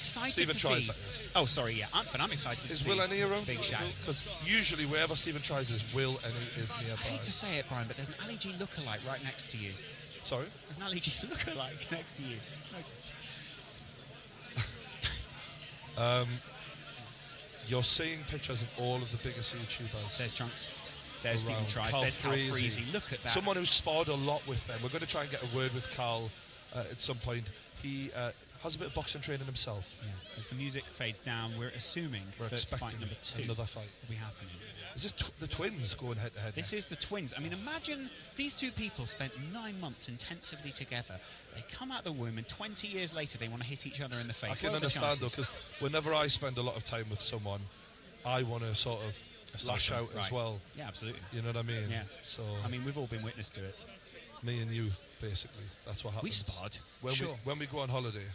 excited Stephen to tries see. that is. Oh, sorry, yeah, but I'm excited to Is see. Will Ennie around? Big shout. Because usually wherever Stephen tries is, Will Ennie is nearby. I hate to say it, Brian, but there's an Ali G lookalike right next to you. Sorry? There's an Ali G lookalike next to you. Okay. You're seeing pictures of all of the biggest YouTubers. There's Trunks. There's Stephen around. Trice. Carl There's Cal Freese. Freese. Look at that. Someone who's sparred a lot with them. We're going to try and get a word with Carl at some point. He has a bit of boxing training himself. Yeah. As the music fades down, we're assuming We're that expecting fight number 2 another fight. will be happening. Is this the twins going head to head? This is the twins. I mean, imagine these two people spent 9 months intensively together. They come out of the womb, and 20 years later, they want to hit each other in the face. I can What are the understand though, chances? because whenever I spend a lot of time with someone, I want to sort of lash out as Right. well. Yeah, absolutely. You know what I mean? Yeah. So I mean, we've all been witness to it. me and you, basically, that's what happens. We've sparred. When Sure. when we go on holiday,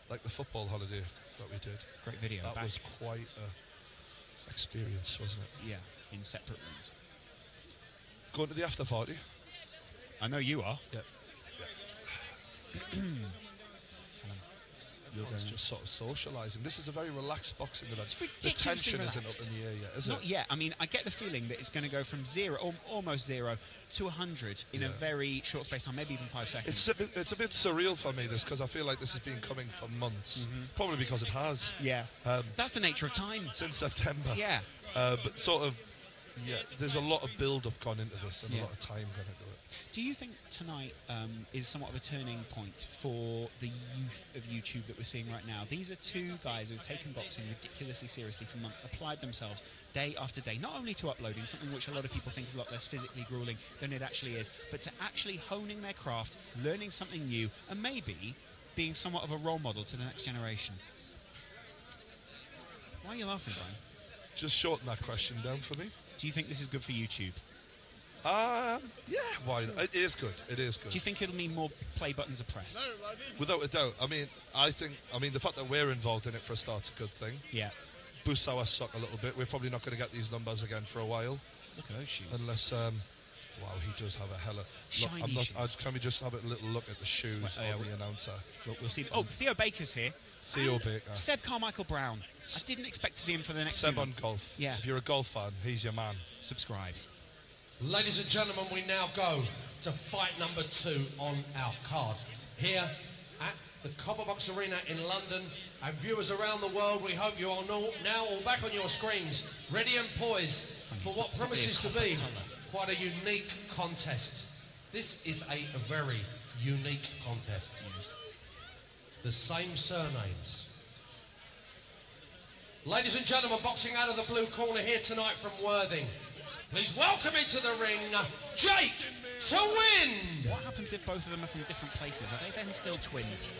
like the football holiday that we did. Great video. That back. was quite a experience, wasn't it? Yeah, in separate rooms. Going to the after party. I know you are. Yep. Tell 'em. You're It's going. just sort of socialising. This is a very relaxed boxing event. It's The ridiculously tension relaxed. isn't up in the air yet, is it? Not yet. I mean, I get the feeling that it's going to go from 0, or almost 0, to 100 in a Yeah. very short space of time, maybe even 5 seconds. It's a bit surreal for me, this, because I feel like this has been coming for months. Probably because it has. Yeah. Um, That's the nature of time. since September. Yeah. But sort of, yeah, there's a lot of build-up gone into this and Yeah. a lot of time gone into it. Do you think tonight is somewhat of a turning point for the youth of YouTube that we're seeing right now? These are two guys who have taken boxing ridiculously seriously for months, applied themselves day after day, not only to uploading, something which a lot of people think is a lot less physically grueling than it actually is, but to actually honing their craft, learning something new, and maybe being somewhat of a role model to the next generation. Why are you laughing, Brian? Just shorten that question down for me. Do you think this is good for YouTube? Yeah, why not? It is good. It is good. Do you think it'll mean more play buttons are pressed? Without a doubt. I mean, the fact that we're involved in it for a start's a good thing. Yeah. Boosts our stock a little bit. We're probably not going to get these numbers again for a while, Look at those shoes. unless. Wow, he does have a hella. Shiny shoes. Can we just have a little look at the shoes Well, yeah, on the announcer? We'll see. Oh, Theo Baker's here. Theo And Baker. Seb Carmichael Brown. I didn't expect to see him for the next Seb few on months. golf. Yeah. If you're a golf fan, he's your man. Subscribe. Ladies and gentlemen, we now go to fight number 2 on our card. Here at the Copperbox Arena in London, and viewers around the world, we hope you are now all back on your screens, ready and poised for what promises to be quite a unique contest. This is a very unique contest. Yes. The same surnames. Ladies and gentlemen, boxing out of the blue corner here tonight from Worthing. Please welcome into the ring, Jake to win! What happens if both of them are from different places? Are they then still twins?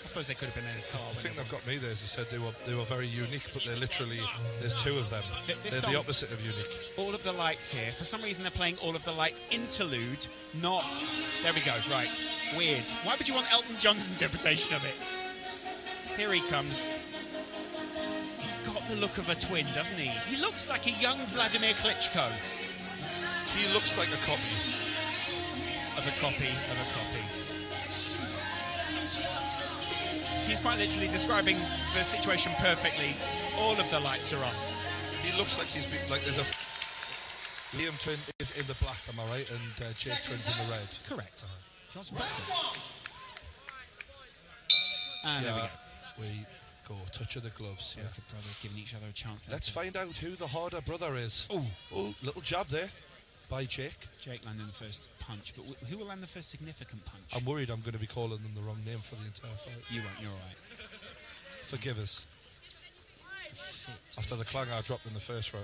I suppose they could have been in a car. I think they've got me there. As you said, they were very unique, but they're literally, there's two of them. This They're song- the opposite of unique. All of the Lights here. For some reason, they're playing All of the Lights interlude, not. There we go. Right. Weird. Why would you want Elton John's interpretation of it? Here he comes. He's got the look of a twin, doesn't he? He looks like a young Vladimir Klitschko. He looks like a copy. Of a copy of a copy. He's quite literally describing the situation perfectly. All of the lights are on. He looks like he's been, like there's a. Liam Twin is in the black, am I right? And Jake Twin's in the red. Correct. Johnson Butler. And there we go. We go. Touch of the gloves. Yeah. Both the brothers giving each other a chance there. Let's find out who the harder brother is. Oh, little jab there by Jake. Jake landing the first punch, but who will land the first significant punch? I'm worried I'm going to be calling them the wrong name for the entire fight. You won't, you're alright. Forgive us. It's the fit. After the clang I dropped in the first fight,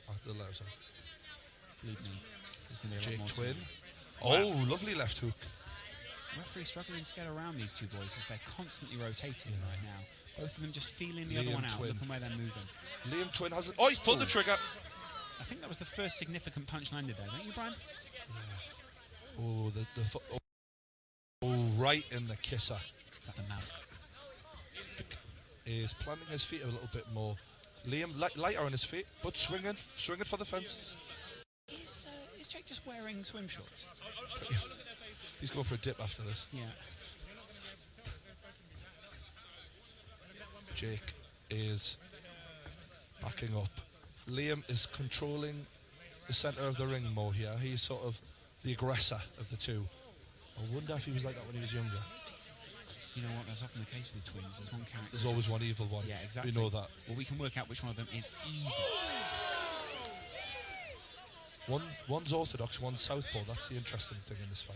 after the left. Believe me, there's going to be a Jake lot more Twin. to Oh, lovely left hook. Referee struggling to get around these two boys as they're constantly rotating right now. Both of them just feeling the other Liam one out, Twin. looking where they're moving. Liam Twin hasn't. Oh, he's pulled the trigger. I think that was the first significant punch landed there, don't you, Brian? Oh, oh, right in the kisser. Is that the mouth? Is planting his feet a little bit more. Liam lighter on his feet, but swinging for the fences. Is Jake just wearing swim shorts? He's going for a dip after this. Yeah. Jake is backing up. Liam is controlling the centre of the ring more here. He's sort of the aggressor of the two. I wonder if he was like that when he was younger. You know what? That's often the case with twins. There's one character. There's always one evil one. Yeah, exactly. We know that. Well, we can work out which one of them is evil. One's orthodox, one's southpaw. That's the interesting thing in this fight.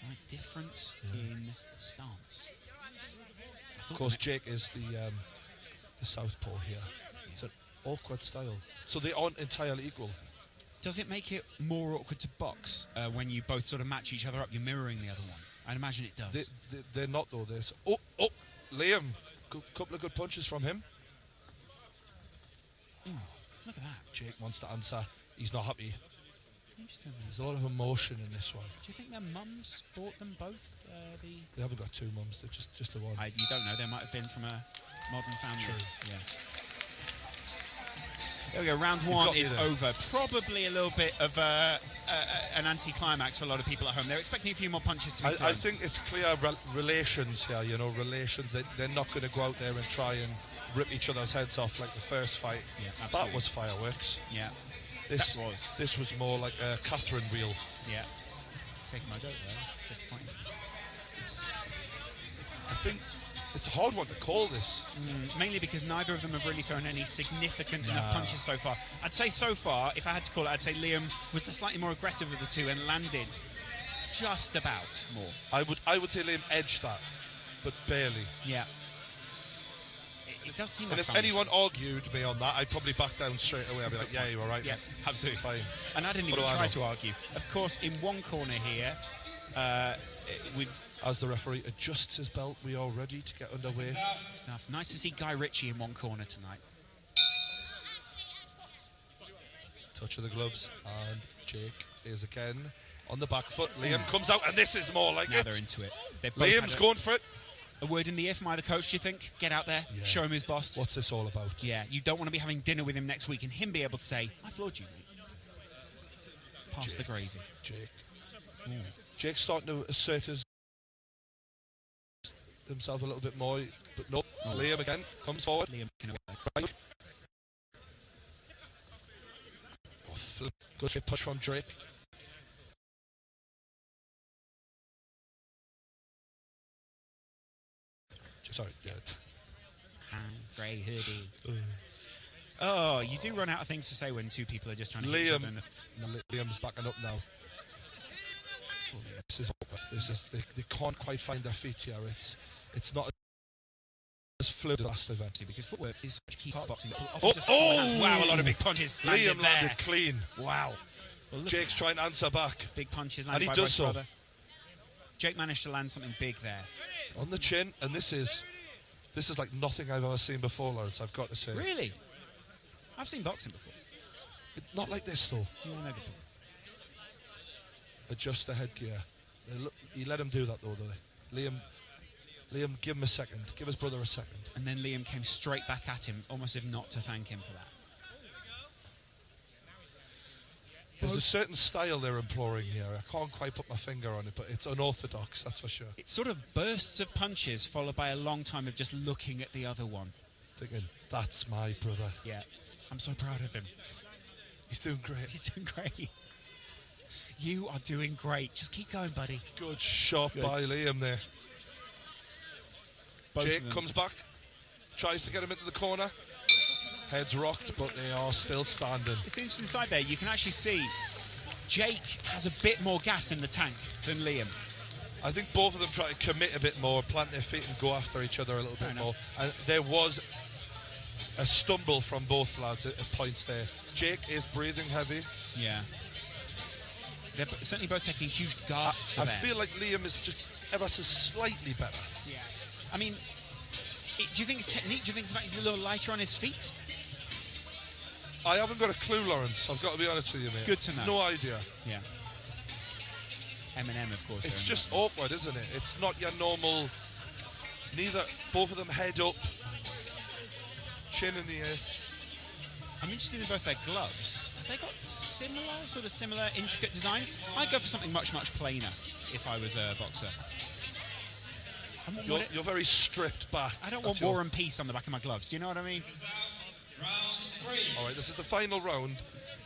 Right, difference in stance. Of course, Jake is the southpaw here. It's an awkward style. So they aren't entirely equal. Does it make it more awkward to box when you both sort of match each other up? You're mirroring the other one. I'd imagine it does. They're not though. Liam, couple of good punches from him. Ooh, look at that. Jake wants to answer. He's not happy. Interesting. There's a lot of emotion in this one. Do you think their mums bought them both? They haven't got two mums. They're just the one. You don't know. They might have been from a modern family. True. Yeah. There we go. Round one is over. Probably a little bit of an anti-climax for a lot of people at home. They're expecting a few more punches to be thrown. I think it's clear relations here. You know, relations. They're not going to go out there and try and rip each other's heads off like the first fight. Yeah, absolutely. That was fireworks. Yeah. This was more like a Catherine wheel. Yeah. Taking my joke there. That's disappointing. I think it's a hard one to call this. Mainly because neither of them have really thrown any significant enough punches so far. I'd say so far, if I had to call it, I'd say Liam was the slightly more aggressive of the two and landed just about more. I would say Liam edged that, but barely. Yeah. It does seem like And if anyone argued me on that, I'd probably back down straight away. I'd be like, yeah, you were right. Yeah, absolutely. Fine. And I didn't even try to argue. Of course, in one corner here, as the referee adjusts his belt, we are ready to get underway. Stuff. Nice to see Guy Ritchie in one corner tonight. Touch of the gloves, and Jake is again on the back foot. Liam comes out, and this is more like now it. They're into it. Liam's going for it. A word in the ear from either coach, do you think? Get out there, show him his boss. What's this all about? Yeah, you don't want to be having dinner with him next week and him be able to say, I floored you, mate. Pass the gravy. Jake. Jake's starting to assert himself a little bit more, but no. Liam again comes forward. Liam can right. Good straight push from Drake. Sorry, yeah. Grey hoodie. Oh, you do run out of things to say when two people are just trying to hit each other. Liam's backing up now. This is they can't quite find their feet here. It's not as fluid as last event. Because footwork is such a key part of boxing. Wow, a lot of big punches. Liam landed clean. Wow. Well, Jake's trying to answer back. Big punches landed and he by does so. brother. Jake managed to land something big there. On the chin, and this is like nothing I've ever seen before, Lawrence, I've got to say. Really? I've seen boxing before. Not like this, though. Yeah, no good. Adjust the headgear. You let him do that, though, Liam, give him a second. Give his brother a second. And then Liam came straight back at him, almost as if not to thank him for that. There's a certain style they're employing here. I can't quite put my finger on it, but it's unorthodox, that's for sure. It's sort of bursts of punches followed by a long time of just looking at the other one. Thinking, that's my brother. Yeah, I'm so proud of him. He's doing great. He's doing great. You are doing great. Just keep going, buddy. Good shot by Liam there. Jake comes back, tries to get him into the corner. Heads rocked, but they are still standing. It's the interesting side there. You can actually see Jake has a bit more gas in the tank than Liam. I think both of them try to commit a bit more, plant their feet and go after each other a little bit more. And there was a stumble from both lads at points there. Jake is breathing heavy. Yeah. They're certainly both taking huge gasps of air. I feel like Liam is just ever so slightly better. Yeah. I mean, do you think it's technique? Do you think it's the fact he's a little lighter on his feet? I haven't got a clue, Lawrence. I've got to be honest with you, mate. Good to know. No idea. Yeah. Eminem, of course. It's just awkward, isn't it? It's not your normal. Both of them head up, chin in the air. I'm interested in both their gloves. Have they got similar intricate designs? I'd go for something much, much plainer if I was a boxer. You're very stripped back. I don't want War and Peace on the back of my gloves. Do you know what I mean? All right, this is the final round.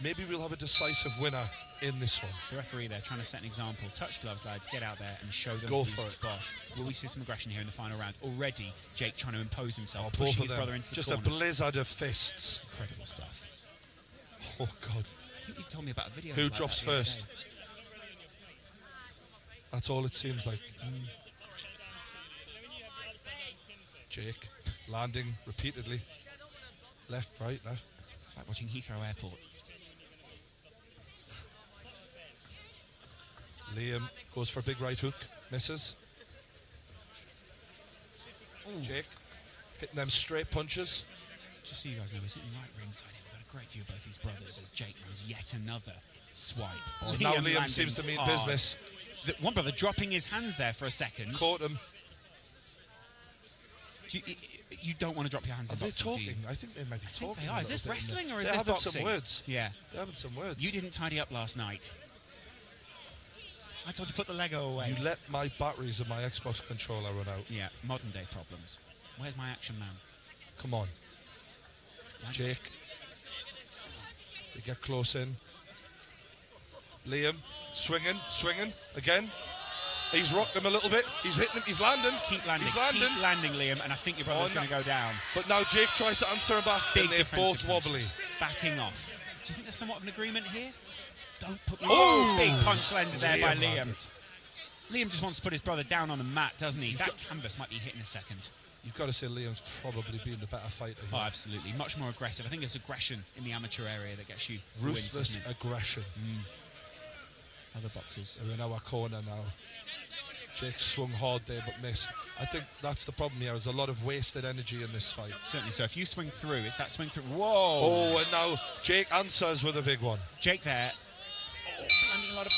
Maybe we'll have a decisive winner in this one. The referee there trying to set an example. Touch gloves, lads. Get out there and show them Go who's for it. boss. Will we see some aggression here in the final round? Already, Jake trying to impose himself, Both pushing of his them. brother into the Just corner. a blizzard of fists. Incredible stuff. Oh, God. I think you told me about a video. Who like drops that the other first? day. That's all it seems like. Jake landing repeatedly. Left, right, left. It's like watching Heathrow Airport. Liam goes for a big right hook, misses. Jake hitting them straight punches. Just so you guys know, we're sitting right ringside here. We've got a great view of both these brothers as Jake runs yet another swipe. Now Liam landing seems to mean hard. business. One brother dropping his hands there for a second. Caught him. You don't want to drop your hands Are in they boxing, do you? talking? I think they might be I think talking. they a are. Is little this bit in wrestling there. or is They're this having boxing? some words. Yeah. They're having some words. You didn't tidy up last night. I told you to put the Lego away. You let my batteries of my Xbox controller run out. Yeah, modern day problems. Where's my action man? Come on. Jake. They get close in. Liam swinging again. He's rocked him a little bit. He's hitting him. He's landing. Keep landing. He's landing. Keep landing, Liam. And I think your brother's Oh, going to go down. But now Jake tries to answer him back. Big and they're defensive both wobbly. punches. Backing off. Do you think there's somewhat of an agreement here? Don't put me. Oh! Big punch landed there by Liam. landed. Liam just wants to put his brother down on the mat, doesn't he? That canvas might be hit in a second. You've got to say Liam's probably been the better fighter here. Oh, absolutely. Much more aggressive. I think it's aggression in the amateur area that gets you the wins, Ruthless doesn't it? aggression. Other boxers. They're in our corner now. Jake swung hard there but missed. I think that's the problem here. There's a lot of wasted energy in this fight. Certainly. So if you swing through, it's that swing through. Whoa! Oh, and now Jake answers with a big one. Jake there. Oh, landing a lot of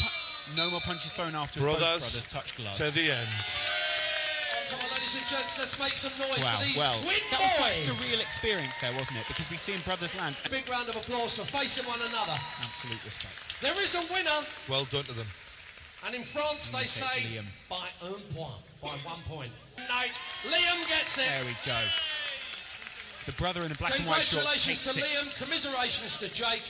no more punches thrown after Brothers, both brothers touch gloves. to the end. Come on, ladies and gents, let's make some noise Wow, for these well, twin that was quite a boys. surreal experience there, wasn't it? Because we've seen brothers land. A big round of applause for facing one another. Absolute respect. There is a winner, Well done to them. and in France they It's say Liam. by 1 point, by 1 point. Night, Liam gets it. There we go. The brother in the black and white shorts Congratulations takes to it. Liam, commiserations to Jake.